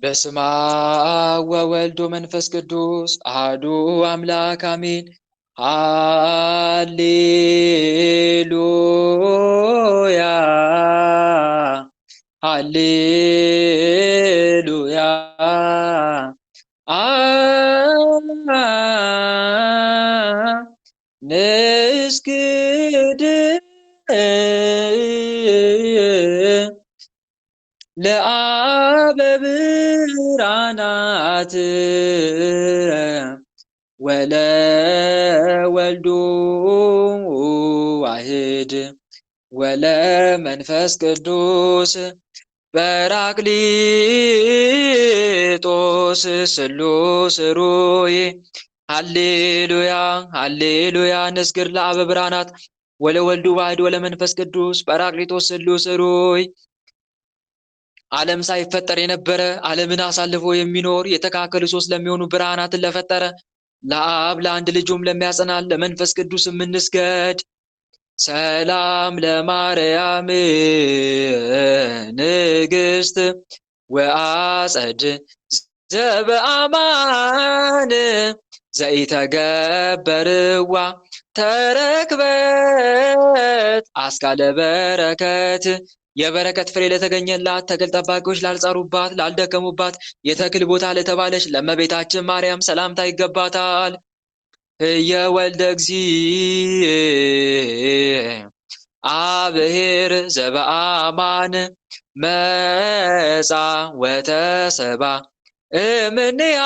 በስመ አብ ወወልድ ወመንፈስ ቅዱስ አሐዱ አምላክ አሜን። ሃሌሉያ ሃሌሉያ ንስግድ ለአብ ብርሃናት ወለወልዱ ዋሕድ ወለመንፈስ ቅዱስ በራቅሊጦስ ስሉስ ሩይ ሃሌሉያ ሃሌሉያ ንስግድ ለአብ ብርሃናት ወለወልዱ ዋሕድ ወለመንፈስ ቅዱስ በራቅሊጦስ ስሉስ ሩይ። ዓለም ሳይፈጠር የነበረ ዓለምን አሳልፎ የሚኖር የተካከሉ ሶስት ለሚሆኑ ብርሃናትን ለፈጠረ ለአብ ለአንድ ልጁም ለሚያጸናን ለመንፈስ ቅዱስ እንስገድ። ሰላም ለማርያም ንግሥት ወአጸድ ዘበአማን ዘኢተገበርዋ ተረክበት አስካለ በረከት። የበረከት ፍሬ ለተገኘላት ተክል ጠባቂዎች ላልጻሩባት ላልደከሙባት የተክል ቦታ ለተባለች ለእመቤታችን ማርያም ሰላምታ ይገባታል። የወልደ እግዚእ አብሔር ዘበአማን መጻ ወተሰባ እምኔሃ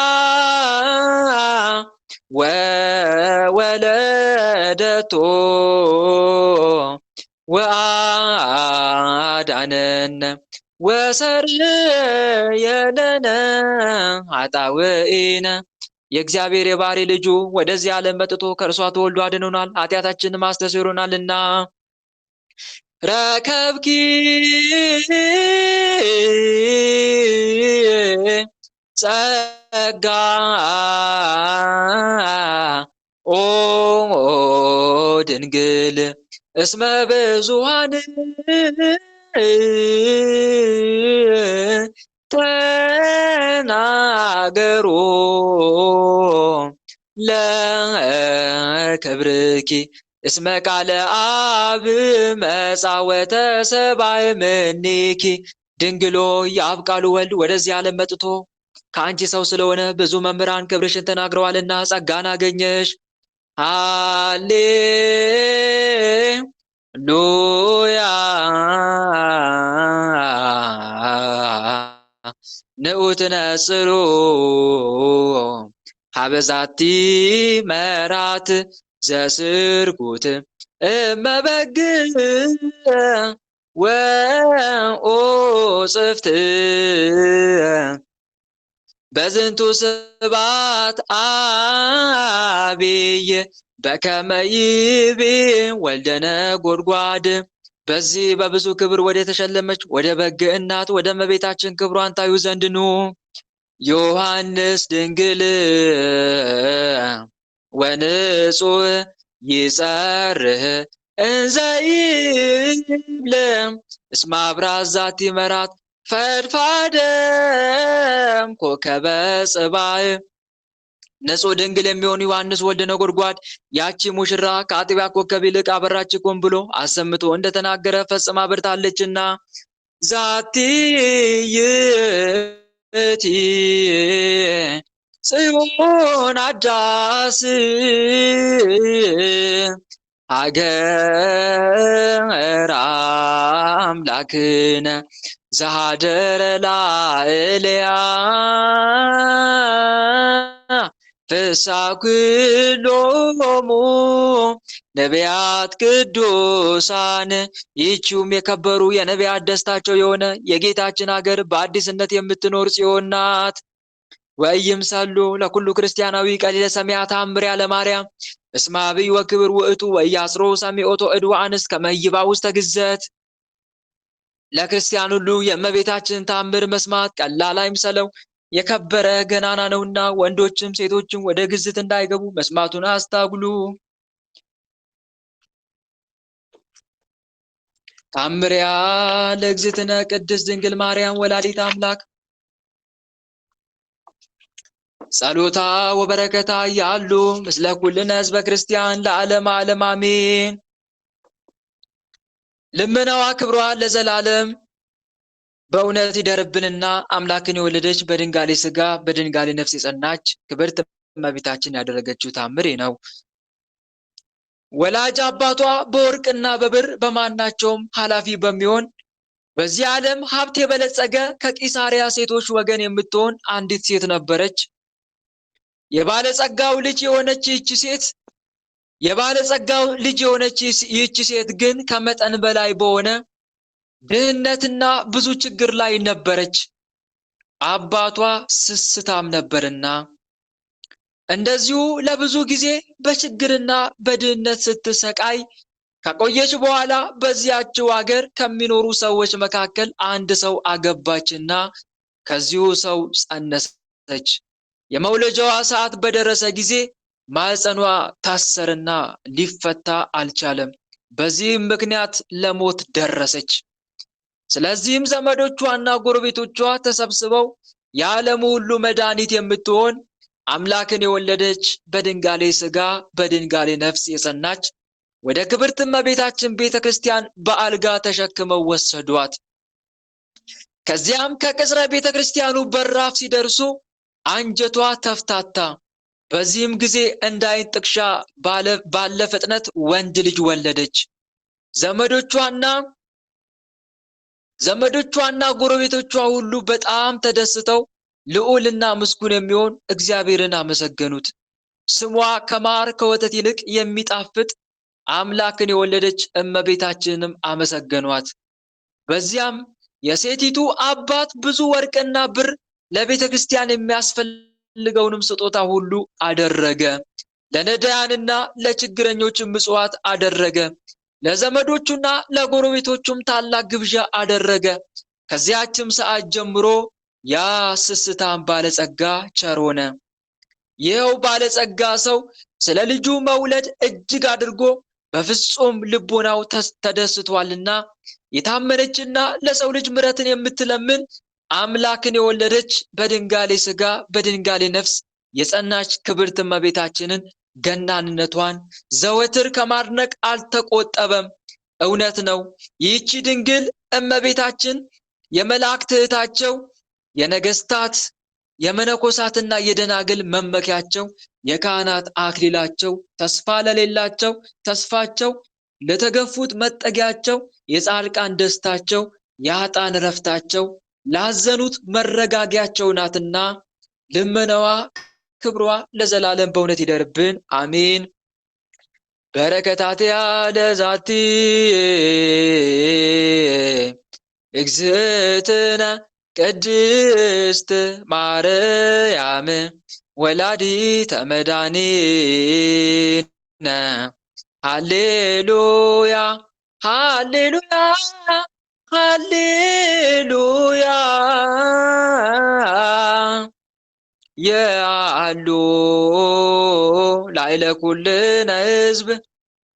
ወወለደቶ ወአዳነነ ወሰረየለነ ኃጣውኢነ። የእግዚአብሔር የባሕሪ ልጁ ወደዚህ ዓለም መጥቶ ከእርሷ ተወልዶ አድኖናል፣ ኃጢአታችንን አስተስሮናልና። ረከብኪ ጸጋ ኦ ድንግል እስመ ብዙኃን ተናገሮ ለክብርኪ እስመ ቃለ አብ መጻ ወተሰብአ እምኔኪ። ድንግሎ የአብ ቃሉ ወልድ ወደዚህ ዓለም መጥቶ ከአንቺ ሰው ስለሆነ ብዙ መምህራን ክብርሽን ተናግረዋልና ጸጋን አገኘሽ። ሃሌሉያ ንዑት ነጽሩ ሀበዛቲ መራት ዘስርጉት እመበግ ወኦጽፍት በዝንቱ ስባት አብይ በከመ ይቤ ወልደ ነጎድጓድ። በዚህ በብዙ ክብር ወደ ተሸለመች ወደ በግ እናት ወደ እመቤታችን ክብሯን ታዩ ዘንድ ኑ። ዮሐንስ ድንግል ወንጹሕ ይጸርህ እንዘ ይብል እስመ አብራት ዛቲ መራት ፈድፋደም ኮከበ ጽባሕ። ንጹሕ ድንግል የሚሆን ዮሐንስ ወልደ ነጎድጓድ ያቺ ሙሽራ ከአጥቢያ ኮከብ ይልቅ አበራች እኮን ብሎ አሰምቶ እንደተናገረ ፈጽማ በርታለችና። ዛቲ ይእቲ ጽዮን አዳስ ሀገረ አምላክነ ዘሃደረ ላዕሌያ ፍስሐ ኩሎሙ ነቢያት ቅዱሳን። ይህችውም የከበሩ የነቢያት ደስታቸው የሆነ የጌታችን ሀገር በአዲስነት የምትኖር ጽዮን ናት። ወኢይምሰሉ ለኩሉ ክርስቲያናዊ ቀሊለ ሰሚዐ ተአምርያ ለማርያም እስመ አብይ ወክብር ውእቱ ወኢያጽሮ ሰሚዖቶ እድ ወአንስት ከመ ይባእ ውስተ ግዘት። ለክርስቲያን ሁሉ የእመቤታችን ተአምር መስማት ቀላል አይምሰለው፣ የከበረ ገናና ነውና ወንዶችም ሴቶችም ወደ ግዝት እንዳይገቡ መስማቱን አስታጉሉ። ታምሪያ ለእግዝእትነ ቅድስት ድንግል ማርያም ወላዲተ አምላክ ጸሎታ ወበረከታ ያሉ ምስለ ኩልነ ህዝበ ክርስቲያን ለዓለም ዓለም አሜን። ልመናዋ ክብሯ ለዘላለም በእውነት ይደርብንና አምላክን የወለደች በድንጋሌ ሥጋ በድንጋሌ ነፍስ የጸናች ክብርት እመቤታችን ያደረገችው ታምሬ ነው። ወላጅ አባቷ በወርቅና በብር በማናቸውም ኃላፊ በሚሆን በዚህ ዓለም ሀብት የበለጸገ ከቂሳሪያ ሴቶች ወገን የምትሆን አንዲት ሴት ነበረች። የባለጸጋው ልጅ የሆነች ይህች ሴት ግን ከመጠን በላይ በሆነ ድህነትና ብዙ ችግር ላይ ነበረች። አባቷ ስስታም ነበርና እንደዚሁ ለብዙ ጊዜ በችግርና በድህነት ስትሰቃይ ከቆየች በኋላ በዚያችው ሀገር ከሚኖሩ ሰዎች መካከል አንድ ሰው አገባችና ከዚሁ ሰው ጸነሰች። የመውለጃዋ ሰዓት በደረሰ ጊዜ ማህፀኗ ታሰርና ሊፈታ አልቻለም። በዚህም ምክንያት ለሞት ደረሰች። ስለዚህም ዘመዶቿና ጎረቤቶቿ ተሰብስበው የዓለሙ ሁሉ መድኃኒት የምትሆን አምላክን የወለደች በድንጋሌ ሥጋ በድንጋሌ ነፍስ የጸናች ወደ ክብርት እመቤታችን ቤተ ክርስቲያን በአልጋ ተሸክመው ወሰዷት። ከዚያም ከቅጽረ ቤተ ክርስቲያኑ በራፍ ሲደርሱ አንጀቷ ተፍታታ። በዚህም ጊዜ እንደ ዓይን ጥቅሻ ባለ ፍጥነት ወንድ ልጅ ወለደች። ዘመዶቿና ጎረቤቶቿ ሁሉ በጣም ተደስተው ልዑልና ምስጉን የሚሆን እግዚአብሔርን አመሰገኑት። ስሟ ከማር ከወተት ይልቅ የሚጣፍጥ አምላክን የወለደች እመቤታችንንም አመሰገኗት። በዚያም የሴቲቱ አባት ብዙ ወርቅና ብር ለቤተ ክርስቲያን የሚያስፈልገውንም ስጦታ ሁሉ አደረገ። ለነዳያንና ለችግረኞች ምጽዋት አደረገ። ለዘመዶቹና ለጎረቤቶቹም ታላቅ ግብዣ አደረገ። ከዚያችም ሰዓት ጀምሮ ያ ስስታም ባለጸጋ ቸር ሆነ። ይኸው ባለጸጋ ሰው ስለ ልጁ መውለድ እጅግ አድርጎ በፍጹም ልቦናው ተደስቷልና የታመነችና ለሰው ልጅ ምሕረትን የምትለምን አምላክን የወለደች በድንጋሌ ሥጋ በድንጋሌ ነፍስ የጸናች ክብርት እመቤታችንን ገናንነቷን ዘወትር ከማድነቅ አልተቆጠበም። እውነት ነው፣ ይህቺ ድንግል እመቤታችን የመላእክት እህታቸው፣ የነገስታት የመነኮሳትና የደናግል መመኪያቸው፣ የካህናት አክሊላቸው፣ ተስፋ ለሌላቸው ተስፋቸው፣ ለተገፉት መጠጊያቸው፣ የጻድቃን ደስታቸው፣ የኃጥአን ዕረፍታቸው፣ ላዘኑት መረጋጊያቸው ናትና ልመናዋ ክብሯ ለዘላለም በእውነት ይደርብን፣ አሜን። በረከታትያ ለዛቲ እግዝእትነ ቅድስት ማርያም ወላዲተ መድኃኒነ ሃሌሉያ ሃሌሉያ ሃሌሉያ የአሉ ላዕለ ኩልነ ሕዝብ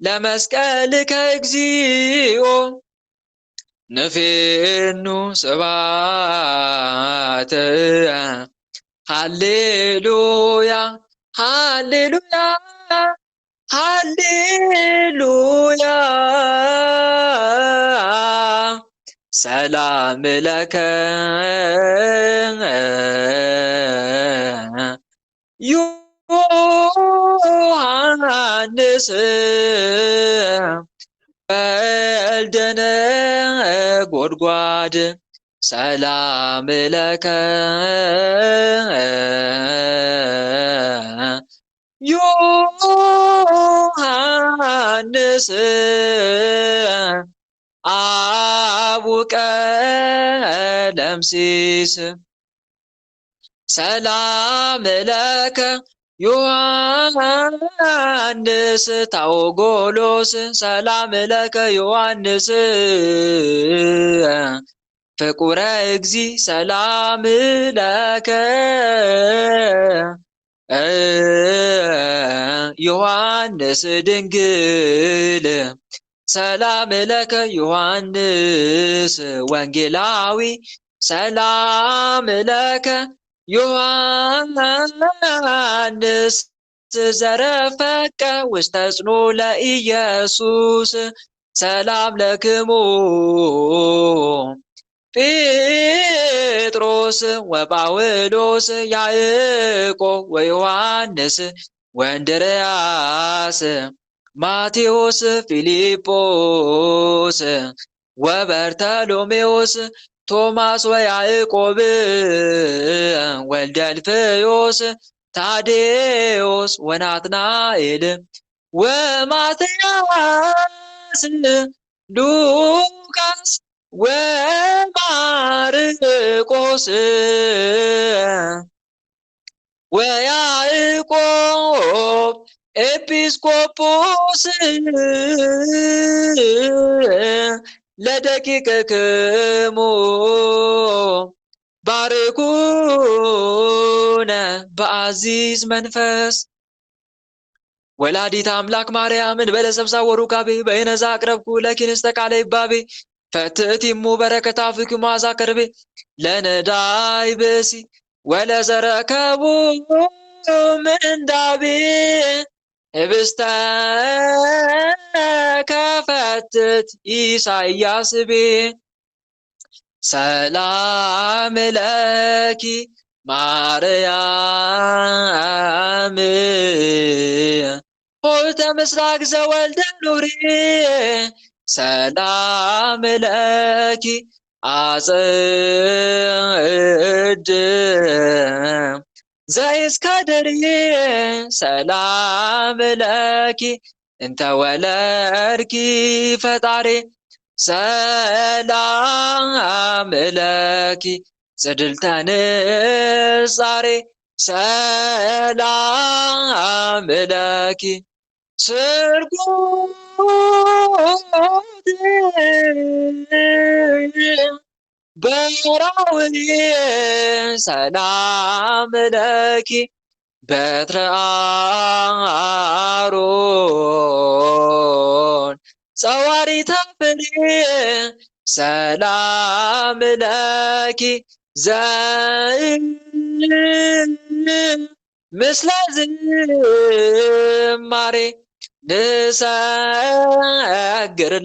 ለመስቀልከ እግዚኦ ንፌኑ ስብሐተ ሃሌሉያ ሃሌሉያ ሃሌሉያ ሰላም ለከ ዮሐንስ ወልደነ ጎድጓድ ሰላም ለከ ዮሐንስ አቡቀ ለምሲስ ሰላም ለከ ዮሐንስ ታኦጎሎስ ሰላም ለከ ዮሐንስ ፍቁረ እግዚ ሰላም ለከ ዮሐንስ ድንግል ሰላም ለከ ዮሐንስ ወንጌላዊ ሰላም ለከ ዮሐንስ ዘረፈቀ ውስተ ጽኑ ለኢየሱስ ሰላም ለክሙ ጴጥሮስ ወጳውሎስ ያዕቆብ ወዮሐንስ ወእንድርያስ ማቴዎስ ፊልጶስ ወበርተሎሜዎስ ቶማስ ወያዕቆብ ወልደ አልፍዮስ ታዴዎስ ወናትናኤል ወማትያስ ሉቃስ ወማርቆስ ወያዕቆብ ኤጲስቆጶስ ለደቂቅክሙ ባርኩነ በአዚዝ መንፈስ ወላዲት አምላክ ማርያምን በለሰብሳ ወሩካቤ በይነዛ አቅረብኩ ለኪንስተ ቃለ ይባቤ ፈትእቲሙ በረከታ ፍክሙ አዛ ከርቤ ለነዳይ ብእሲ ወለዘረከቡ ምንዳቤ ህብስተ ከፈትት ኢሳይያስ ቤ ሰላም ለኪ ማርያም ሆልተ ምስራቅ ዘወልደ ኑሪ ሰላም ለኪ አጽድ ዘእስከደሪ ሰላም ለኪ እንተ ወለድኪ ፈጣሪ ሰላም ለኪ ጽድልተ ንጻሬ ሰላም ለኪ ስርጉት በራውኒ ሰላም ለኪ በትረ አሮን ጸዋሪተ ፍሬ ሰላም ለኪ ምስለ ዝማሬ ንሰግር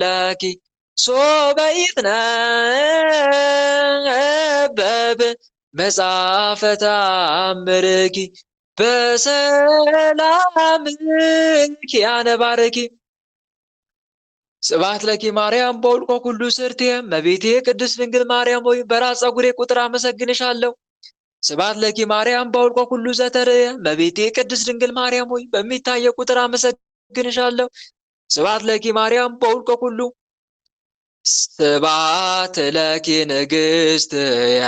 ለኪ ሶበ ይትነበብ መጽሐፈ ተአምርኪ በሰላምኪ አነባርኪ ስብሐት ለኪ ማርያም በውልቆ ኩሉ ስርቴ እመቤቴ ቅድስት ድንግል ማርያም ሆይ በራስ ፀጉሬ ቁጥር አመሰግንሻለሁ። ስብሐት ለኪ ማርያም በውልቆ ኩሉ ዘተርየ እመቤቴ ቅድስት ድንግል ማርያም ሆይ በሚታየ ቁጥር አመሰግንሻለሁ። ስብሐት ለኪ ማርያም በውልቆ ኩሉ ስብሐት ለኪ ንግሥትየ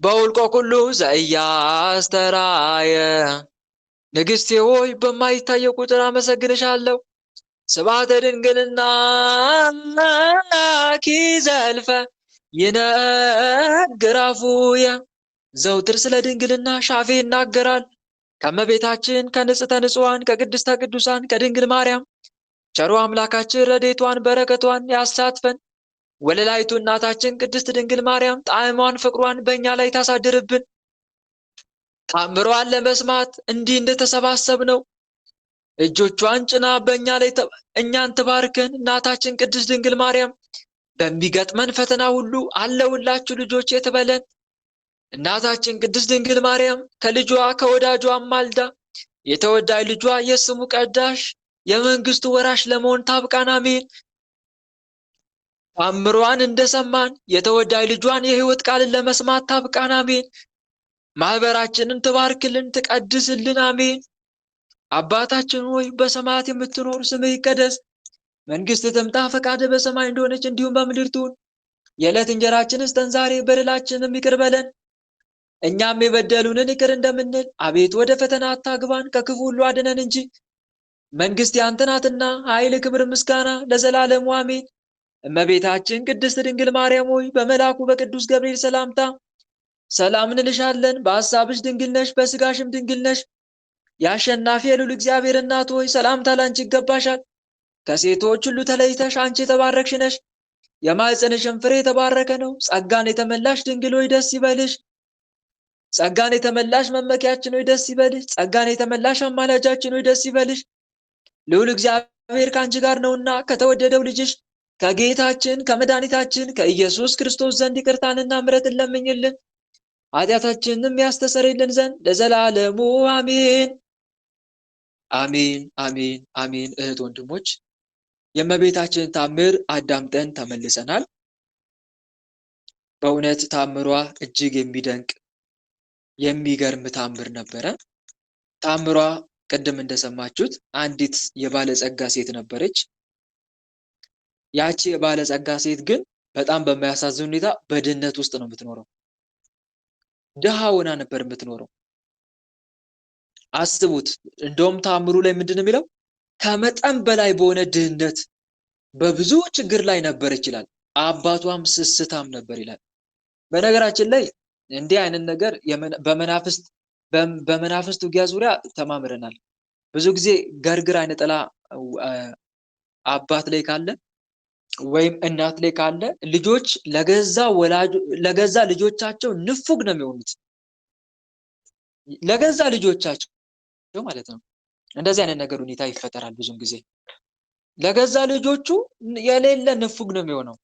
በውልቆ ኩሉ ዘኢያስተርአየ ንግሥቴ ሆይ በማይታየ ቁጥር አመሰግንሻለሁ። ስብሐተ ድንግልናኪ ዘልፈ ይነግር አፉየ ዘውትር ስለ ድንግልና ሻፌ ይናገራል። ከእመቤታችን ከንጽሕተ ንጹሐን ከቅድስተ ቅዱሳን ከድንግል ማርያም ቸሩ አምላካችን ረድኤቷን በረከቷን ያሳትፈን። ወለላይቱ እናታችን ቅድስት ድንግል ማርያም ጣዕሟን ፍቅሯን በእኛ ላይ ታሳድርብን። ታምሯን ለመስማት እንዲህ እንደተሰባሰብነው እጆቿን ጭና በእኛ ላይ እኛን ትባርከን። እናታችን ቅድስት ድንግል ማርያም በሚገጥመን ፈተና ሁሉ አለውላችሁ ልጆች ትበለን። እናታችን ቅድስት ድንግል ማርያም ከልጇ ከወዳጇ ማልዳ የተወዳጅ ልጇ የስሙ ቀዳሽ የመንግስቱ ወራሽ ለመሆን ታብቃን፣ አሜን። ታምሯን እንደሰማን የተወዳጅ ልጇን የሕይወት ቃልን ለመስማት ታብቃን፣ አሜን። ማህበራችንን ትባርክልን ትቀድስልን፣ አሜን። አባታችን ሆይ በሰማያት የምትኖር ስምህ ይቀደስ፣ መንግስትህ ትምጣ፣ ፈቃድህ በሰማይ እንደሆነች እንዲሁም በምድር ትሁን። የዕለት እንጀራችንን ስጠን ዛሬ፣ በደላችንንም ይቅር በለን እኛም የበደሉንን ይቅር እንደምንል። አቤት ወደ ፈተና አታግባን፣ ከክፉ ሁሉ አድነን እንጂ መንግስት ያንተ ናትና ኃይል፣ ክብር፣ ምስጋና ለዘላለሙ አሜን። እመቤታችን ቅድስት ድንግል ማርያም ሆይ በመልአኩ በቅዱስ ገብርኤል ሰላምታ ሰላም እንልሻለን። በሐሳብሽ ድንግል ነሽ፣ በስጋሽም ድንግል ነሽ። የአሸናፊ የልዑል እግዚአብሔር እናት ሆይ ሰላምታ ላንቺ ይገባሻል። ከሴቶች ሁሉ ተለይተሽ አንቺ የተባረክሽ ነሽ፣ የማኅፀንሽም ፍሬ የተባረከ ነው። ጸጋን የተመላሽ ድንግል ሆይ ደስ ይበልሽ፣ ጸጋን የተመላሽ መመኪያችን ሆይ ደስ ይበልሽ። ጸጋን የተመላሽ አማላጃችን ሆይ ደስ ይበልሽ። ልዑል እግዚአብሔር ከአንቺ ጋር ነውና ከተወደደው ልጅሽ ከጌታችን ከመድኃኒታችን ከኢየሱስ ክርስቶስ ዘንድ ይቅርታንና ምሕረትን ለምኝልን ኃጢአታችንንም ያስተሰርይልን ዘንድ ለዘላለሙ አሜን። አሜን አሜን አሜን። እህት ወንድሞች የእመቤታችንን ታምር አዳምጠን ተመልሰናል። በእውነት ታምሯ እጅግ የሚደንቅ የሚገርም ታምር ነበረ። ታምሯ ቅድም እንደሰማችሁት አንዲት የባለጸጋ ሴት ነበረች። ያቺ የባለጸጋ ሴት ግን በጣም በሚያሳዝን ሁኔታ በድህነት ውስጥ ነው የምትኖረው። ድሃ ሆና ነበር የምትኖረው። አስቡት። እንደውም ታምሩ ላይ ምንድነው የሚለው? ከመጠን በላይ በሆነ ድህነት በብዙ ችግር ላይ ነበረች ይላል። አባቷም ስስታም ነበር ይላል። በነገራችን ላይ እንዲህ አይነት ነገር በመናፍስት ውጊያ ዙሪያ ተማምረናል። ብዙ ጊዜ ገርግር አይነ ጥላ አባት ላይ ካለ ወይም እናት ላይ ካለ ልጆች ለገዛ ልጆቻቸው ንፉግ ነው የሚሆኑት። ለገዛ ልጆቻቸው ማለት ነው። እንደዚህ አይነት ነገር ሁኔታ ይፈጠራል። ብዙም ጊዜ ለገዛ ልጆቹ የሌለ ንፉግ ነው የሚሆነው።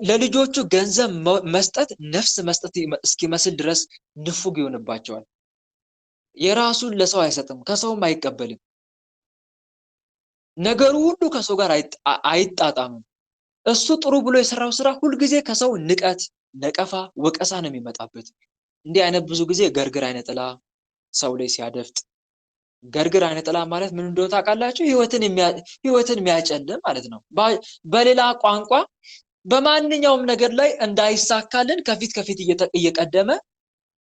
ለልጆቹ ገንዘብ መስጠት ነፍስ መስጠት እስኪመስል ድረስ ንፉግ ይሆንባቸዋል። የራሱን ለሰው አይሰጥም፣ ከሰውም አይቀበልም። ነገሩ ሁሉ ከሰው ጋር አይጣጣምም። እሱ ጥሩ ብሎ የሰራው ስራ ሁልጊዜ ከሰው ንቀት፣ ነቀፋ፣ ወቀሳ ነው የሚመጣበት። እንዲህ አይነት ብዙ ጊዜ ገርግር አይነ ጥላ ሰው ላይ ሲያደፍጥ፣ ገርግር አይነ ጥላ ማለት ምን እንደሆነ ታውቃላችሁ? ህይወትን የሚያጨልም ማለት ነው። በሌላ ቋንቋ በማንኛውም ነገር ላይ እንዳይሳካልን ከፊት እየቀደመ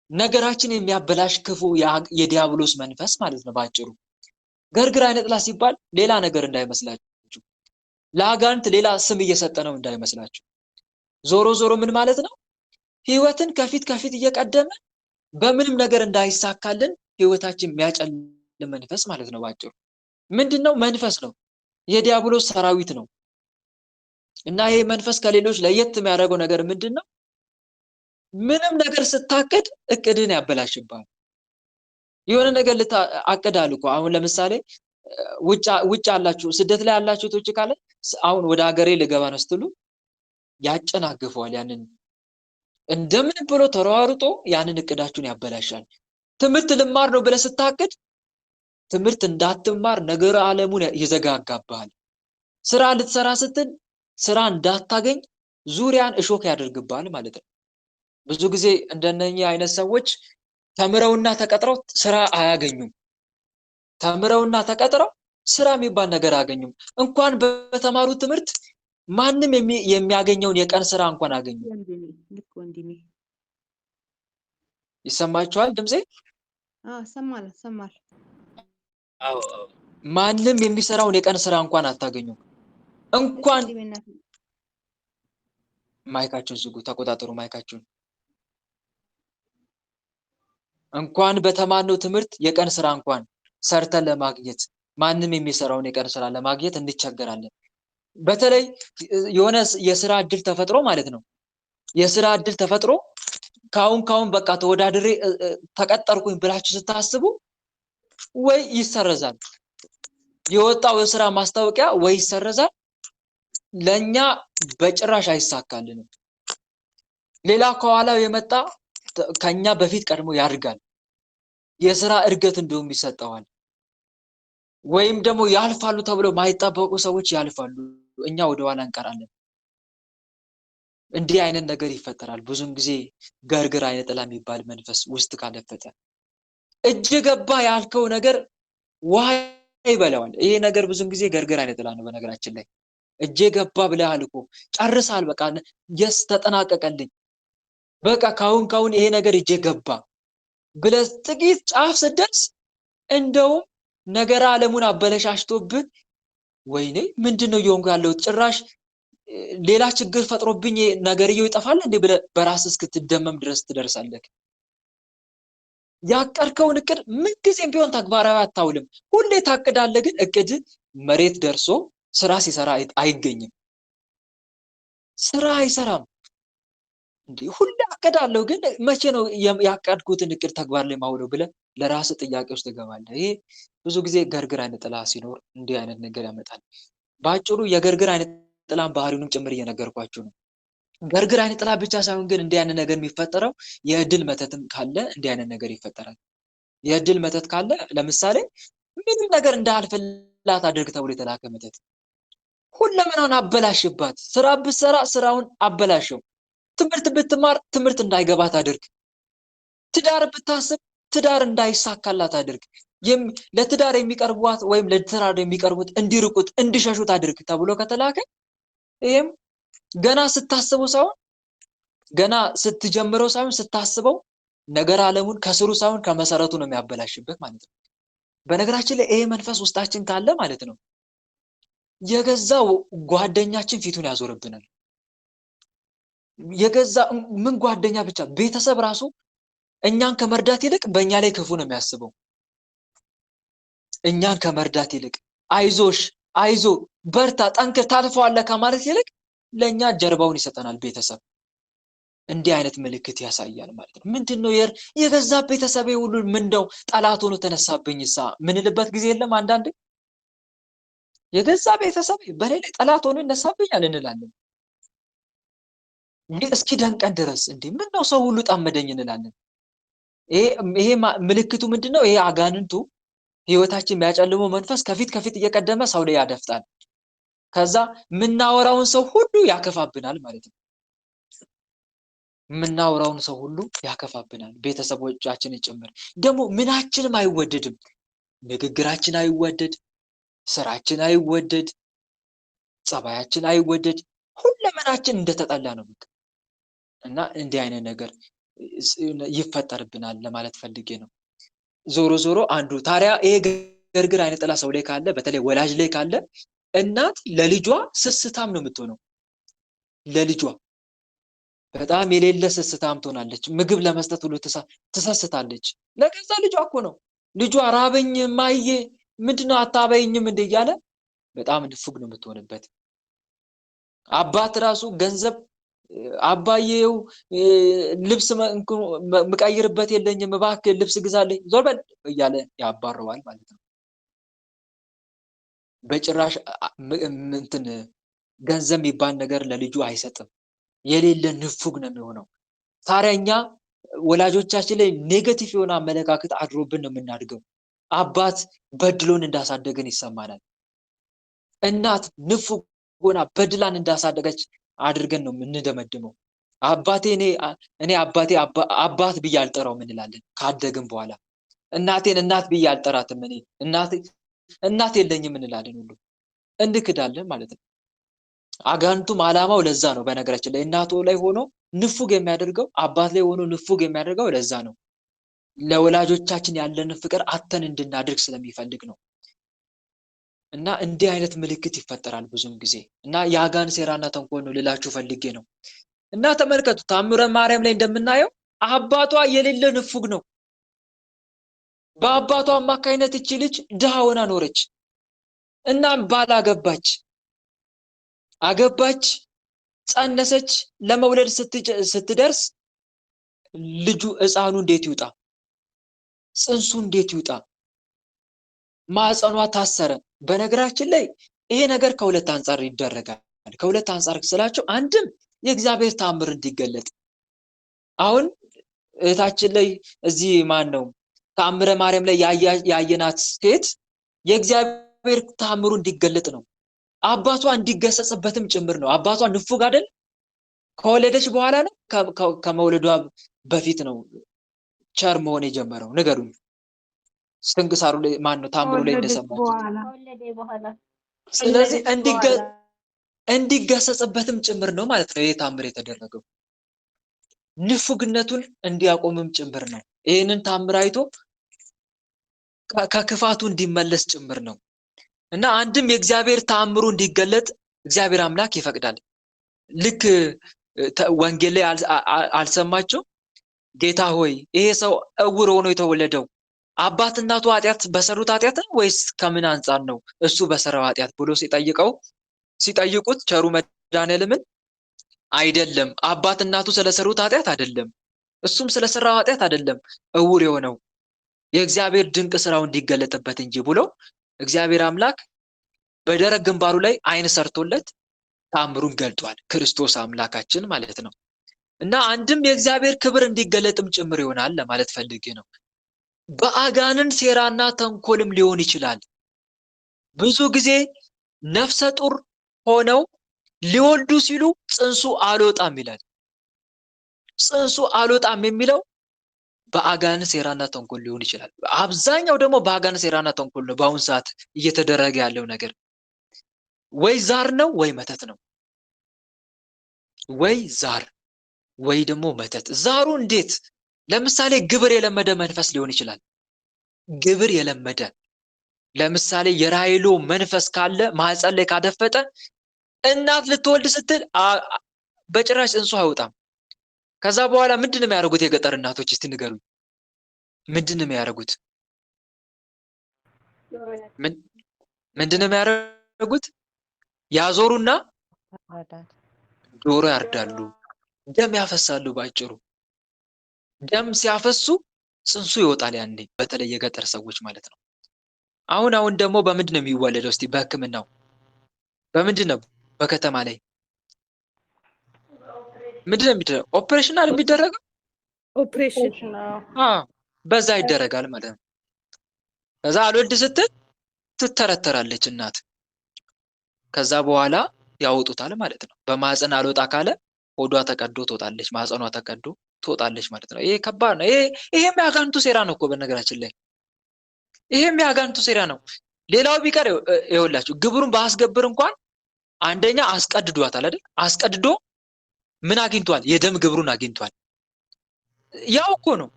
ነገራችን የሚያበላሽ ክፉ የዲያብሎስ መንፈስ ማለት ነው ባጭሩ። ገርግር አይነ ጥላ ሲባል ሌላ ነገር እንዳይመስላችሁ፣ ለአጋንንት ሌላ ስም እየሰጠ ነው እንዳይመስላችሁ። ዞሮ ዞሮ ምን ማለት ነው? ህይወትን ከፊት እየቀደመ በምንም ነገር እንዳይሳካልን ህይወታችን የሚያጨልም መንፈስ ማለት ነው ባጭሩ። ምንድነው? መንፈስ ነው፣ የዲያብሎስ ሰራዊት ነው። እና ይሄ መንፈስ ከሌሎች ለየት የሚያደርገው ነገር ምንድነው? ምንም ነገር ስታቅድ እቅድን ያበላሽባል። የሆነ ነገር አቅዳል እኮ አሁን ለምሳሌ ውጭ አላችሁ፣ ስደት ላይ ያላችሁ ቶች ካለ አሁን ወደ ሀገሬ ልገባ ነው ስትሉ ያጨናግፈዋል። ያንን እንደምን ብሎ ተሯሩጦ ያንን እቅዳችሁን ያበላሻል። ትምህርት ልማር ነው ብለህ ስታቅድ ትምህርት እንዳትማር ነገር ዓለሙን ይዘጋጋብሃል። ስራ ልትሰራ ስትል ስራ እንዳታገኝ ዙሪያን እሾክ ያደርግብሃል ማለት ነው። ብዙ ጊዜ እንደነኚህ አይነት ሰዎች ተምረውና ተቀጥረው ስራ አያገኙም። ተምረውና ተቀጥረው ስራ የሚባል ነገር አያገኙም። እንኳን በተማሩት ትምህርት ማንም የሚያገኘውን የቀን ስራ እንኳን አገኙ። ይሰማችኋል ድምጼ? ሰማል። ማንም የሚሰራውን የቀን ስራ እንኳን አታገኙም። እንኳን ማይካችሁን ዝጉ፣ ተቆጣጠሩ ማይካችሁን። እንኳን በተማርነው ትምህርት የቀን ስራ እንኳን ሰርተን ለማግኘት ማንም የሚሰራውን የቀን ስራ ለማግኘት እንቸገራለን። በተለይ የሆነ የስራ እድል ተፈጥሮ ማለት ነው። የስራ እድል ተፈጥሮ ካሁን በቃ ተወዳድሬ ተቀጠርኩኝ ብላችሁ ስታስቡ ወይ ይሰረዛል። የወጣው የስራ ማስታወቂያ ወይ ይሰረዛል። ለኛ በጭራሽ አይሳካልንም። ሌላ ከኋላው የመጣ ከኛ በፊት ቀድሞ ያድጋል። የስራ እድገት እንደውም ይሰጠዋል። ወይም ደግሞ ያልፋሉ ተብለው ማይጣበቁ ሰዎች ያልፋሉ፣ እኛ ወደ ኋላ እንቀራለን። እንዲህ አይነት ነገር ይፈጠራል ብዙም ጊዜ ገርግር አይነ ጥላ የሚባል መንፈስ ውስጥ ካለፈተ። እጅ ገባ ያልከው ነገር ውሃ ይበላዋል። ይሄ ነገር ብዙም ጊዜ ገርግር አይነ ጥላ ነው። በነገራችን ላይ እጅ ገባ ብለሃል እኮ ጨርሳል፣ በቃ የስ ተጠናቀቀልኝ፣ በቃ ካሁን ይሄ ነገር እጅ ገባ ብለህ ጥቂት ጫፍ ስትደርስ እንደውም ነገር ዓለሙን አበለሻሽቶብህ ወይኔ ምንድነው እየሆንኩ ያለሁት ጭራሽ ሌላ ችግር ፈጥሮብኝ ነገርየው ይጠፋል እንዴ ብለህ በራስህ እስክትደመም ድረስ ትደርሳለህ። ያቀርከውን እቅድ ምንጊዜም ቢሆን ተግባራዊ አታውልም። ሁሌ ታቅዳለህ፣ ግን እቅድ መሬት ደርሶ ስራ ሲሰራ አይገኝም። ስራ አይሰራም። እንዴ ሁሌ አቅዳለሁ፣ ግን መቼ ነው ያቀድኩትን እቅድ ተግባር ላይ ማውለው ብለህ ለራስህ ጥያቄ ውስጥ ትገባለህ። ይሄ ብዙ ጊዜ ገርግር አይነት ጥላ ሲኖር እንዲህ አይነት ነገር ያመጣል። በአጭሩ የገርግር አይነት ጥላን ባህሪውንም ጭምር እየነገርኳችሁ ነው። ገርግር አይነት ጥላ ብቻ ሳይሆን ግን እንዲህ አይነት ነገር የሚፈጠረው የእድል መተትም ካለ እንዲህ አይነት ነገር ይፈጠራል። የእድል መተት ካለ ለምሳሌ ምንም ነገር እንዳልፈላት አድርግ ተብሎ የተላከ መተት ሁለመናውን አበላሽባት። ስራ ብትሰራ ስራውን አበላሸው። ትምህርት ብትማር ትምህርት እንዳይገባት አድርግ። ትዳር ብታስብ ትዳር እንዳይሳካላት አድርግ። ለትዳር የሚቀርቧት ወይም ለትዳር የሚቀርቡት እንዲርቁት እንዲሸሹት አድርግ ተብሎ ከተላከ ይሄም ገና ስታስበው ሳይሆን ገና ስትጀምረው ሳይሆን ስታስበው ነገር ዓለሙን ከስሩ ሳይሆን ከመሰረቱ ነው የሚያበላሽበት ማለት ነው። በነገራችን ላይ ይሄ መንፈስ ውስጣችን ካለ ማለት ነው የገዛው ጓደኛችን ፊቱን ያዞርብናል። የገዛ ምን ጓደኛ ብቻ ቤተሰብ ራሱ እኛን ከመርዳት ይልቅ በእኛ ላይ ክፉ ነው የሚያስበው። እኛን ከመርዳት ይልቅ አይዞሽ፣ አይዞ፣ በርታ፣ ጠንክር፣ ታልፈዋለህ ከማለት ይልቅ ለእኛ ጀርባውን ይሰጠናል ቤተሰብ። እንዲህ አይነት ምልክት ያሳያል ማለት ነው። ምንድነው የገዛ ቤተሰቤ ሁሉ ምንድነው ጠላት ሆኖ ተነሳብኝሳ ምንልበት ጊዜ የለም። አንዳንዴ የገዛ ቤተሰቤ በኔ ላይ ጠላት ሆኖ ይነሳብኛል እንላለን። እስኪ ደንቀን ድረስ እንዴ ምነው ሰው ሁሉ ጣመደኝ እንላለን። ይሄ ምልክቱ ምንድነው? ይሄ አጋንንቱ ህይወታችን የሚያጨልመው መንፈስ ከፊት እየቀደመ ሰው ላይ ያደፍጣል። ከዛ ምናወራውን ሰው ሁሉ ያከፋብናል ማለት ነው። ምናወራውን ሰው ሁሉ ያከፋብናል፣ ቤተሰቦቻችንን ጭምር። ደግሞ ምናችንም አይወደድም። ንግግራችን አይወደድ፣ ስራችን አይወደድ፣ ጸባያችን አይወደድ፣ ሁለመናችን እንደተጠላ ነው። እና እንዲህ አይነት ነገር ይፈጠርብናል ለማለት ፈልጌ ነው። ዞሮ ዞሮ አንዱ ታዲያ ይሄ ገርግር አይነት ጥላ ሰው ላይ ካለ፣ በተለይ ወላጅ ላይ ካለ እናት ለልጇ ስስታም ነው የምትሆነው። ለልጇ በጣም የሌለ ስስታም ትሆናለች። ምግብ ለመስጠት ሁሉ ትሰስታለች። ለገዛ ልጇ እኮ ነው። ልጇ ራበኝ ማዬ ምንድነው አታበይኝም እንደ እያለ በጣም ንፉግ ነው የምትሆንበት። አባት ራሱ ገንዘብ አባዬው ልብስ ምቀይርበት የለኝም እባክህ ልብስ ግዛልኝ ዞር በል እያለ ያባረዋል ማለት ነው። በጭራሽ እንትን ገንዘብ የሚባል ነገር ለልጁ አይሰጥም። የሌለ ንፉግ ነው የሚሆነው። ታዲያ እኛ ወላጆቻችን ላይ ኔጌቲቭ የሆነ አመለካከት አድሮብን ነው የምናድገው። አባት በድሎን እንዳሳደገን ይሰማናል። እናት ንፉግ ሆና በድላን እንዳሳደገች አድርገን ነው የምንደመድመው። አባቴ እኔ አባቴ አባት ብዬ አልጠራውም እንላለን ካደግን በኋላ። እናቴን እናት ብዬ አልጠራትም እኔ እናት የለኝም እንላለን። ሁሉ እንክዳለን ማለት ነው። አጋንንቱም ዓላማው ለዛ ነው። በነገራችን ላይ እናቱ ላይ ሆኖ ንፉግ የሚያደርገው፣ አባት ላይ ሆኖ ንፉግ የሚያደርገው ለዛ ነው። ለወላጆቻችን ያለንን ፍቅር አተን እንድናድርግ ስለሚፈልግ ነው። እና እንዲህ አይነት ምልክት ይፈጠራል ብዙም ጊዜ። እና የአጋን ሴራና ተንኮል ነው ልላችሁ ፈልጌ ነው። እና ተመልከቱ ታምረ ማርያም ላይ እንደምናየው አባቷ የሌለ ንፉግ ነው። በአባቷ አማካይነት እቺ ልጅ ድሃ ሆና ኖረች። እና ባል አገባች፣ ጸነሰች። ለመውለድ ስትደርስ ልጁ ሕፃኑ እንዴት ይውጣ? ጽንሱ እንዴት ይውጣ? ማህፀኗ ታሰረ። በነገራችን ላይ ይሄ ነገር ከሁለት አንፃር ይደረጋል። ከሁለት አንፃር ስላቸው አንድም የእግዚአብሔር ተአምር እንዲገለጥ። አሁን እህታችን ላይ እዚህ ማን ነው ተአምረ ማርያም ላይ ያየናት ሴት የእግዚአብሔር ተአምሩ እንዲገለጥ ነው። አባቷ እንዲገሰጽበትም ጭምር ነው። አባቷ ንፉግ አይደል? ከወለደች በኋላ ነው ከመውለዷ በፊት ነው ቸር መሆን የጀመረው? ንገሩኝ። ስንክሳሩ ላይ ማን ነው ታምሩ ላይ እንደሰማችሁ? ስለዚህ እንዲገሰጽበትም ጭምር ነው ማለት ነው ይሄ ታምር የተደረገው። ንፉግነቱን እንዲያቆምም ጭምር ነው። ይሄንን ታምር አይቶ ከክፋቱ እንዲመለስ ጭምር ነው። እና አንድም የእግዚአብሔር ተአምሩ እንዲገለጥ እግዚአብሔር አምላክ ይፈቅዳል። ልክ ወንጌል ላይ አልሰማችሁ? ጌታ ሆይ ይሄ ሰው እውር ሆኖ የተወለደው አባት እናቱ ኃጢአት በሰሩት ኃጢአት ነው ወይስ ከምን አንጻር ነው እሱ በሰራው ኃጢአት ብሎ ሲጠይቁት ቸሩ መድኃኔዓለምን አይደለም። አባት እናቱ ስለሰሩት ኃጢአት አይደለም። እሱም ስለሰራው ኃጢአት አይደለም እውር የሆነው የእግዚአብሔር ድንቅ ስራው እንዲገለጥበት እንጂ ብሎ እግዚአብሔር አምላክ በደረቅ ግንባሩ ላይ ዓይን ሰርቶለት ተአምሩን ገልጧል። ክርስቶስ አምላካችን ማለት ነው። እና አንድም የእግዚአብሔር ክብር እንዲገለጥም ጭምር ይሆናል ለማለት ፈልጌ ነው። በአጋንንት ሴራና ተንኮልም ሊሆን ይችላል። ብዙ ጊዜ ነፍሰ ጡር ሆነው ሊወልዱ ሲሉ ጽንሱ አልወጣም ይላል። ጽንሱ አልወጣም የሚለው በአጋንንት ሴራና ተንኮል ሊሆን ይችላል። አብዛኛው ደግሞ በአጋንንት ሴራና ተንኮል ነው። በአሁን ሰዓት እየተደረገ ያለው ነገር ወይ ዛር ነው ወይ መተት ነው። ወይ ዛር ወይ ደግሞ መተት። ዛሩ እንዴት? ለምሳሌ ግብር የለመደ መንፈስ ሊሆን ይችላል። ግብር የለመደ ለምሳሌ የራይሎ መንፈስ ካለ ማህፀን ላይ ካደፈጠ እናት ልትወልድ ስትል በጭራሽ ጽንሱ አይወጣም። ከዛ በኋላ ምንድነው የሚያደርጉት? የገጠር እናቶች እስቲ ንገሩኝ፣ ምንድነው የሚያደርጉት? ምንድነው የሚያደርጉት? ያዞሩና ዶሮ ያርዳሉ፣ ደም ያፈሳሉ። ባጭሩ ደም ሲያፈሱ ጽንሱ ይወጣል። ያኔ በተለይ የገጠር ሰዎች ማለት ነው። አሁን ደግሞ በምንድን ነው የሚወለደው? እስቲ በሕክምናው በምንድን ነው? በከተማ ላይ ምንድን ነው የሚደረገው? ኦፕሬሽን አይደል የሚደረገው? ኦፕሬሽን በዛ ይደረጋል ማለት ነው። ከዛ አልወልድ ስትል ትተረተራለች እናት። ከዛ በኋላ ያወጡታል ማለት ነው። በማህፀን አልወጣ ካለ ሆዷ ተቀዶ ትወጣለች፣ ማህፀኗ ተቀዶ ትወጣለች ማለት ነው። ይሄ ከባድ ነው። ይሄም የአጋንንቱ ሴራ ነው እኮ በነገራችን ላይ ይሄም የአጋንንቱ ሴራ ነው። ሌላው ቢቀር ይኸውላችሁ ግብሩን ባስገብር እንኳን አንደኛ አስቀድዷታል አይደል? አስቀድዶ ምን አግኝቷል? የደም ግብሩን አግኝቷል። ያው እኮ ነው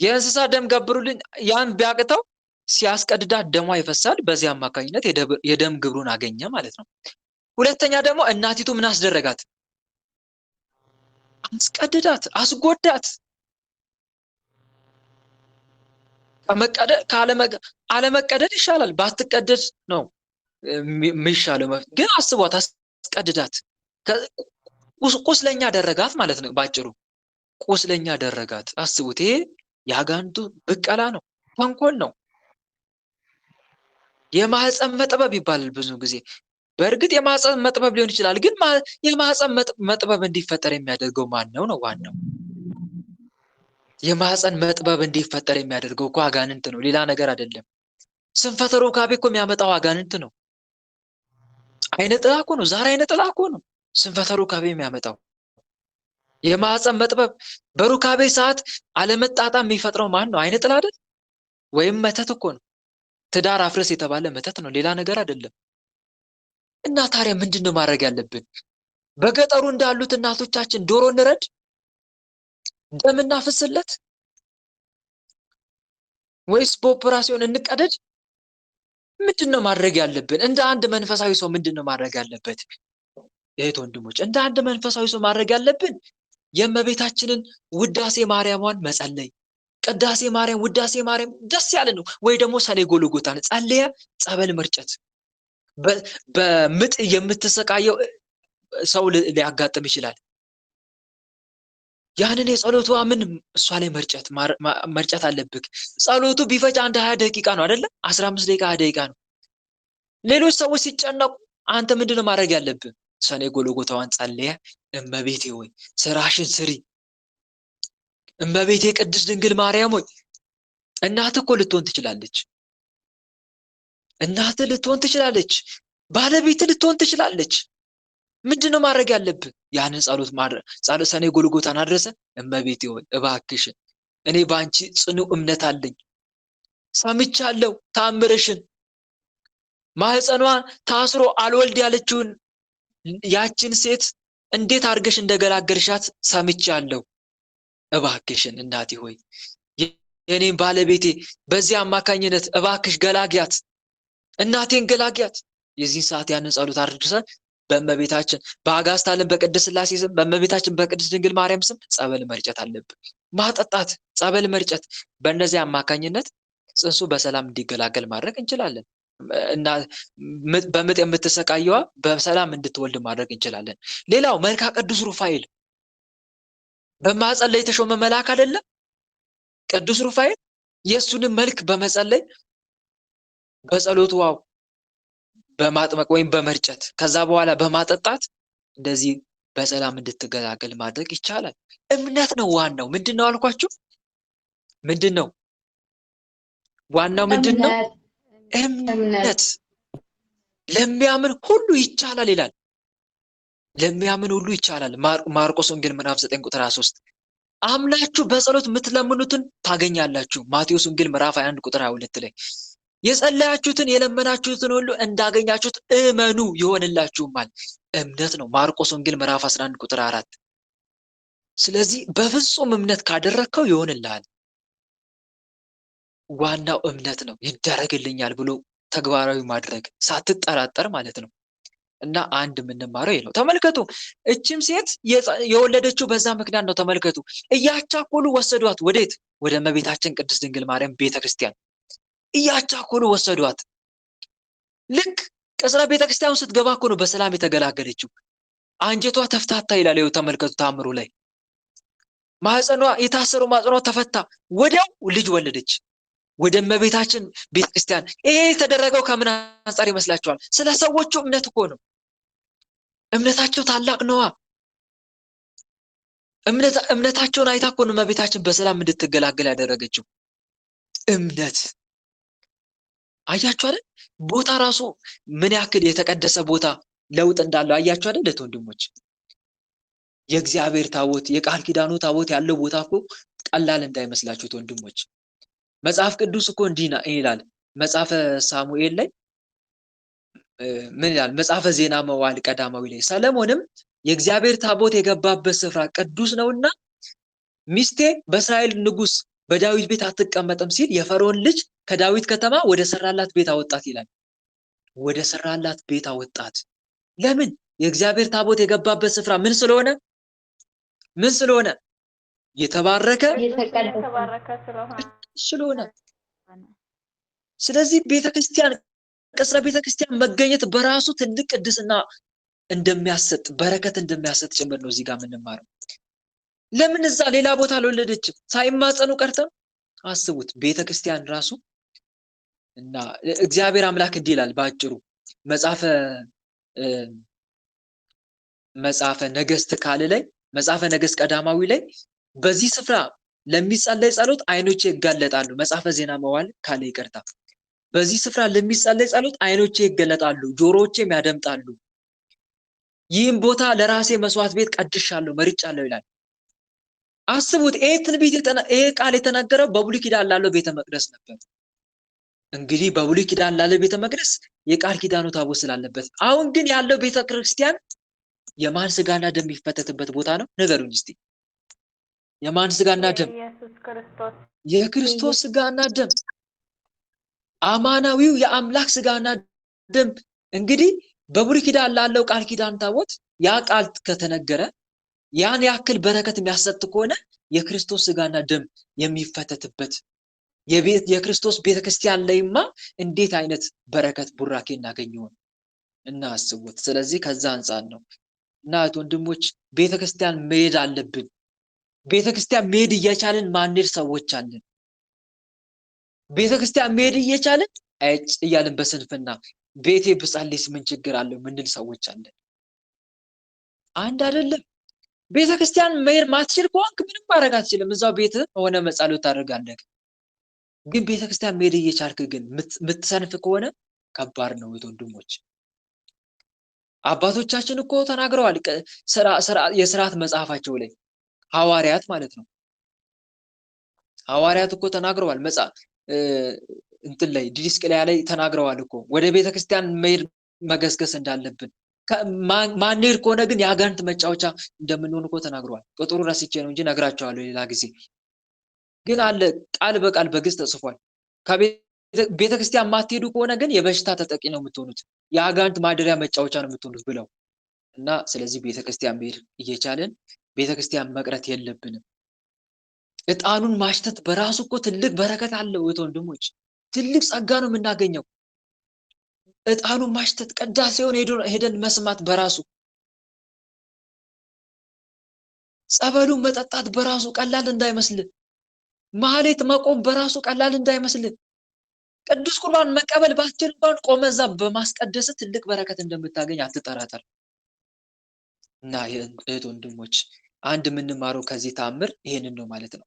የእንስሳ ደም ገብሩልኝ። ያን ቢያቅተው ሲያስቀድዳት ደሟ ይፈሳል። በዚህ አማካኝነት የደም ግብሩን አገኘ ማለት ነው። ሁለተኛ ደግሞ እናቲቱ ምን አስደረጋት? አስቀድዳት፣ አስጎዳት። አለመቀደድ ይሻላል። ባትቀደድ ነው የሚሻለው። ግን አስቧት፣ አስቀድዳት፣ ቁስለኛ ደረጋት ማለት ነው። ባጭሩ ቁስለኛ ደረጋት። አስቡት። ይሄ የአጋንንቱ ብቀላ ነው፣ ተንኮል ነው። የማህፀን መጥበብ ይባላል ብዙ ጊዜ። በእርግጥ የማህፀን መጥበብ ሊሆን ይችላል። ግን የማህፀን መጥበብ እንዲፈጠር የሚያደርገው ማን ነው? ዋናው የማህፀን መጥበብ እንዲፈጠር የሚያደርገው እኮ አጋንንት ነው፣ ሌላ ነገር አይደለም። ስንፈተ ሩካቤ እኮ የሚያመጣው አጋንንት ነው። አይነ ጥላ እኮ ነው። ዛሬ አይነ ጥላ እኮ ነው ስንፈተ ሩካቤ የሚያመጣው። የማህፀን መጥበብ በሩካቤ ሰዓት አለመጣጣም የሚፈጥረው ማን ነው? አይነ ጥላ አይደል? ወይም መተት እኮ ነው። ትዳር አፍርስ የተባለ መተት ነው፣ ሌላ ነገር አይደለም። እና ታዲያ ምንድን ነው ማድረግ ያለብን? በገጠሩ እንዳሉት እናቶቻችን ዶሮ እንረድ፣ ደም እናፍስለት፣ ወይስ በኦፕራሲዮን እንቀደድ? ምንድን ነው ማድረግ ያለብን? እንደ አንድ መንፈሳዊ ሰው ምንድን ነው ማድረግ ያለበት? እህት ወንድሞች፣ እንደ አንድ መንፈሳዊ ሰው ማድረግ ያለብን የእመቤታችንን ውዳሴ ማርያሟን መጸለይ። ቅዳሴ ማርያም፣ ውዳሴ ማርያም ደስ ያለ ነው። ወይ ደግሞ ሰኔ ጎልጎታን ጸልየ ጸበል መርጨት። በምጥ የምትሰቃየው ሰው ሊያጋጥም ይችላል። ያንን የጸሎቷ ምን እሷ ላይ መርጨት አለብክ። ጸሎቱ ቢፈጅ አንድ 20 ደቂቃ ነው አይደለ? 15 ደቂቃ 20 ደቂቃ ነው። ሌሎች ሰዎች ሲጨነቁ አንተ ምንድነው ማድረግ ያለብን? ሰኔ ጎልጎታዋን ጸልየ እመቤቴ ሆይ ስራሽን ስሪ፣ እመቤቴ ቅድስት ድንግል ማርያም ሆይ እናት እኮ ልትሆን ትችላለች። እናት ልትሆን ትችላለች። ባለቤት ልትሆን ትችላለች። ምንድነው ማድረግ ያለብን? ያንን ጸሎት ሰኔ ጎልጎታን አድረሰ እመቤቴ ሆይ እባክሽን እኔ በአንቺ ጽኑ እምነት አለኝ፣ ሰምቻለሁ ተአምርሽን፣ ማህፀኗ ታስሮ አልወልድ ያለችውን ያችን ሴት እንዴት አድርገሽ እንደገላገልሻት ሰምቻለሁ። እባክሽን እናቴ ሆይ የኔን ባለቤቴ በዚህ አማካኝነት እባክሽ ገላግያት፣ እናቴን ገላግያት። የዚህ ሰዓት ያንን ጸሎት አድርሰን በእመቤታችን በአጋዕዝተ ዓለም በቅድስት ሥላሴ ስም በእመቤታችን በቅድስት ድንግል ማርያም ስም ጸበል መርጨት አለብን። ማጠጣት፣ ጸበል መርጨት። በእነዚህ አማካኝነት ጽንሱ በሰላም እንዲገላገል ማድረግ እንችላለን። እና በምጥ የምትሰቃየዋ በሰላም እንድትወልድ ማድረግ እንችላለን። ሌላው መልካ ቅዱስ ሩፋኤል በማህፀን ላይ የተሾመ መልአክ አይደለም ቅዱስ ሩፋኤል? የእሱንም መልክ በመጸለይ በጸሎቱ ዋው በማጥመቅ ወይም በመርጨት ከዛ በኋላ በማጠጣት እንደዚህ በሰላም እንድትገላገል ማድረግ ይቻላል። እምነት ነው ዋናው። ምንድነው አልኳችሁ? ምንድነው ዋናው? ምንድነው? እምነት። ለሚያምን ሁሉ ይቻላል ይላል። ለሚያምን ሁሉ ይቻላል። ማርቆስ ወንጌል ምዕራፍ 9 ቁጥር 23 አምናችሁ በጸሎት የምትለምኑትን ታገኛላችሁ። ማቴዎስ ወንጌል ምዕራፍ 21 ቁጥር 22 ላይ የጸለያችሁትን የለመናችሁትን ሁሉ እንዳገኛችሁት እመኑ ይሆንላችሁማል። እምነት ነው። ማርቆስ ወንጌል ምዕራፍ 11 ቁጥር 4። ስለዚህ በፍጹም እምነት ካደረግከው ይሆንልሃል። ዋናው እምነት ነው። ይደረግልኛል ብሎ ተግባራዊ ማድረግ ሳትጠራጠር ማለት ነው። እና አንድ የምንማረው ይሄ ነው። ተመልከቱ፣ እችም ሴት የወለደችው በዛ ምክንያት ነው። ተመልከቱ፣ እያቻኮሉ ወሰዷት። ወዴት? ወደ እመቤታችን ቅድስት ድንግል ማርያም ቤተክርስቲያን እያቻኮሉ ወሰዷት። ልክ ቅጽረ ቤተክርስቲያኑ ስትገባ እኮ ነው በሰላም የተገላገለችው። አንጀቷ ተፍታታ ይላል። ይኸው ተመልከቱ ታምሩ ላይ ማህፀኗ የታሰሩ ማህፀኗ ተፈታ። ወዲያው ልጅ ወለደች። ወደ እመቤታችን ቤተክርስቲያን። ይሄ የተደረገው ከምን አንጻር ይመስላችኋል? ስለ ሰዎቹ እምነት እኮ ነው። እምነታቸው ታላቅ ነዋ። እምነታቸውን አይታ እኮ ነው እመቤታችን በሰላም እንድትገላገል ያደረገችው። እምነት አያችሁ አይደል? ቦታ ራሱ ምን ያክል የተቀደሰ ቦታ ለውጥ እንዳለው አያችሁ አይደል? ወንድሞች፣ የእግዚአብሔር ታቦት የቃል ኪዳኑ ታቦት ያለው ቦታ እኮ ቀላል እንዳይመስላችሁት ወንድሞች። መጽሐፍ ቅዱስ እኮ እንዲህ ይላል። መጽሐፈ ሳሙኤል ላይ ምን ይላል? መጽሐፈ ዜና መዋዕል ቀዳማዊ ላይ ሰለሞንም የእግዚአብሔር ታቦት የገባበት ስፍራ ቅዱስ ነውና ሚስቴ በእስራኤል ንጉስ በዳዊት ቤት አትቀመጥም ሲል የፈርዖን ልጅ ከዳዊት ከተማ ወደ ሰራላት ቤት አወጣት ይላል። ወደ ሰራላት ቤት አወጣት። ለምን? የእግዚአብሔር ታቦት የገባበት ስፍራ ምን ስለሆነ? ምን ስለሆነ? የተባረከ ስለሆነ። ስለዚህ ቤተክርስቲያን ቅጽረ ቤተክርስቲያን መገኘት በራሱ ትልቅ ቅድስና እንደሚያሰጥ በረከት እንደሚያሰጥ ጭምር ነው እዚህ ጋር የምንማረው። ለምን እዛ ሌላ ቦታ አልወለደችም? ሳይማጸኑ ቀርተው አስቡት። ቤተክርስቲያን ራሱ እና እግዚአብሔር አምላክ እንዲህ ይላል በአጭሩ መጽሐፈ ነገሥት ካለ ላይ መጽሐፈ ነገሥት ቀዳማዊ ላይ በዚህ ስፍራ ለሚጸለይ ጸሎት አይኖቼ ይገለጣሉ። መጽሐፈ ዜና መዋዕል ካለ ይቅርታ። በዚህ ስፍራ ለሚጸለይ ጸሎት አይኖቼ ይገለጣሉ፣ ጆሮዎቼም ያደምጣሉ። ይህም ቦታ ለራሴ መስዋዕት ቤት ቀድሻለሁ፣ መርጫለሁ ይላል። አስቡት። ይሄ ቃል የተናገረው በብሉይ ኪዳን ላለው ቤተ መቅደስ ነበር። እንግዲህ በብሉይ ኪዳን ላለው ቤተ መቅደስ የቃል ኪዳኑ ታቦት ስላለበት፣ አሁን ግን ያለው ቤተ ክርስቲያን የማን ስጋና ደም የሚፈተትበት ቦታ ነው? ንገሩኝ እስቲ። የማን ስጋና ደም? የክርስቶስ ስጋና ደም፣ አማናዊው የአምላክ ስጋና ደም። እንግዲህ በብሉይ ኪዳን ላለው ቃል ኪዳን ታቦት ያ ቃል ከተነገረ ያን ያክል በረከት የሚያሰጥ ከሆነ የክርስቶስ ስጋና ደም የሚፈተትበት የክርስቶስ ቤተክርስቲያን ላይማ እንዴት አይነት በረከት ቡራኬ እናገኘውን እና አስቡት። ስለዚህ ከዛ አንጻር ነው እና ወንድሞች ቤተክርስቲያን መሄድ አለብን። ቤተክርስቲያን መሄድ እየቻልን ማንሄድ ሰዎች አለን። ቤተክርስቲያን መሄድ እየቻልን እያልን በስንፍና ቤቴ ብጸልይስ ምን ችግር አለው ምንል ሰዎች አለን። አንድ አይደለም። ቤተክርስቲያን መሄድ ማትችል ከሆንክ ምንም ማድረግ አትችልም። እዛው ቤት ሆነ መጸሎት ታደርጋለህ። ግን ቤተክርስቲያን መሄድ እየቻልክ ግን የምትሰንፍ ከሆነ ከባድ ነው ወንድሞች። አባቶቻችን እኮ ተናግረዋል። የሥርዓት መጽሐፋቸው ላይ ሐዋርያት ማለት ነው። ሐዋርያት እኮ ተናግረዋል። እንትን ላይ ዲድስቅልያ ላይ ተናግረዋል እኮ ወደ ቤተክርስቲያን መሄድ መገስገስ እንዳለብን። ማንሄድ ከሆነ ግን የአጋንንት መጫወቻ እንደምንሆን እኮ ተናግረዋል። ቁጥሩ ረስቼ ነው እንጂ ነግራቸዋለሁ ሌላ ጊዜ። ግን አለ ቃል በቃል በግዕዝ ተጽፏል። ቤተክርስቲያን ማትሄዱ ከሆነ ግን የበሽታ ተጠቂ ነው የምትሆኑት፣ የአጋንንት ማደሪያ መጫወቻ ነው የምትሆኑት ብለው እና ስለዚህ ቤተክርስቲያን መሄድ እየቻለን ቤተክርስቲያን መቅረት የለብንም። ዕጣኑን ማሽተት በራሱ እኮ ትልቅ በረከት አለው ወንድሞች፣ ትልቅ ጸጋ ነው የምናገኘው። ዕጣኑን ማሽተት፣ ቅዳሴውን ሄደን መስማት በራሱ፣ ጸበሉን መጠጣት በራሱ ቀላል እንዳይመስል፣ ማህሌት መቆም በራሱ ቀላል እንዳይመስል፣ ቅዱስ ቁርባን መቀበል ባትችል እንኳን ቆመ እዛ በማስቀደስ ትልቅ በረከት እንደምታገኝ አትጠራጠር። እና እህት ወንድሞች አንድ የምንማረው ከዚህ ተአምር ይሄንን ነው ማለት ነው።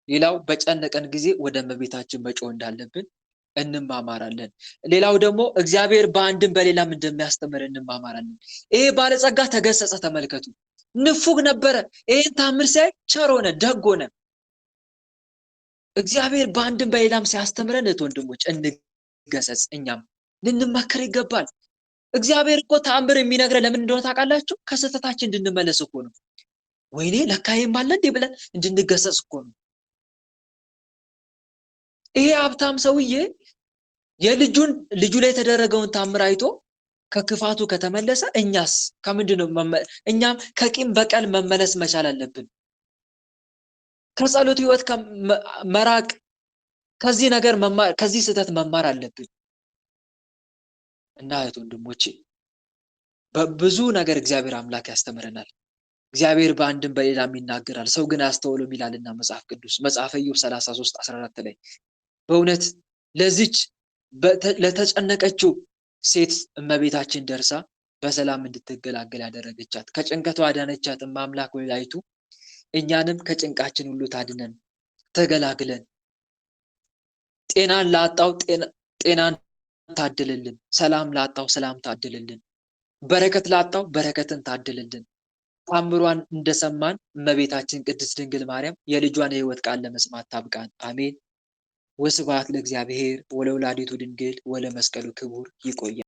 ሌላው በጨነቀን ጊዜ ወደ እመቤታችን መጮህ እንዳለብን እንማማራለን። ሌላው ደግሞ እግዚአብሔር በአንድም በሌላም እንደሚያስተምር እንማማራለን። ይሄ ባለጸጋ ተገሰጸ። ተመልከቱ፣ ንፉግ ነበረ። ይሄን ተአምር ሲያይ ቸር ሆነ፣ ደግ ሆነ። እግዚአብሔር በአንድም በሌላም ሲያስተምረን እህት ወንድሞች እንገሰጽ፣ እኛም ልንመከር ይገባል። እግዚአብሔር እኮ ተአምር የሚነግረን ለምን እንደሆነ ታውቃላችሁ? ከስህተታችን እንድንመለስ እኮ ነው። ወይኔ ለካ ይሄም አለ እንዴ ብለን እንድንገሰጽ እኮ ነው። ይሄ ሀብታም ሰውዬ ልጁ ላይ የተደረገውን ተአምር አይቶ ከክፋቱ ከተመለሰ እኛስ ከምንድነው? እኛም ከቂም በቀል መመለስ መቻል አለብን። ከጸሎት ህይወት መራቅ፣ ከዚህ ነገር መማር፣ ከዚህ ስህተት መማር አለብን። እና እህት ወንድሞቼ በብዙ ነገር እግዚአብሔር አምላክ ያስተምረናል። እግዚአብሔር በአንድም በሌላም ይናገራል፣ ሰው ግን አያስተውልም ይላልና መጽሐፍ ቅዱስ መጽሐፈ ኢዮብ 33:14 ላይ በእውነት ለዚች ለተጨነቀችው ሴት እመቤታችን ደርሳ በሰላም እንድትገላገል ያደረገቻት፣ ከጭንቀቷ አዳነቻት። አምላክ ወላዲቱ እኛንም ከጭንቃችን ሁሉ ታድነን፣ ተገላግለን፣ ጤናን ላጣው ጤናን ታድልልን፣ ሰላም ላጣው ሰላም ታድልልን፣ በረከት ላጣው በረከትን ታድልልን። ተአምሯን እንደሰማን እመቤታችን ቅድስት ድንግል ማርያም የልጇን የሕይወት ቃል ለመስማት ታብቃን። አሜን። ወስብሐት ለእግዚአብሔር ወለወላዲቱ ድንግል ወለመስቀሉ ክቡር። ይቆያል።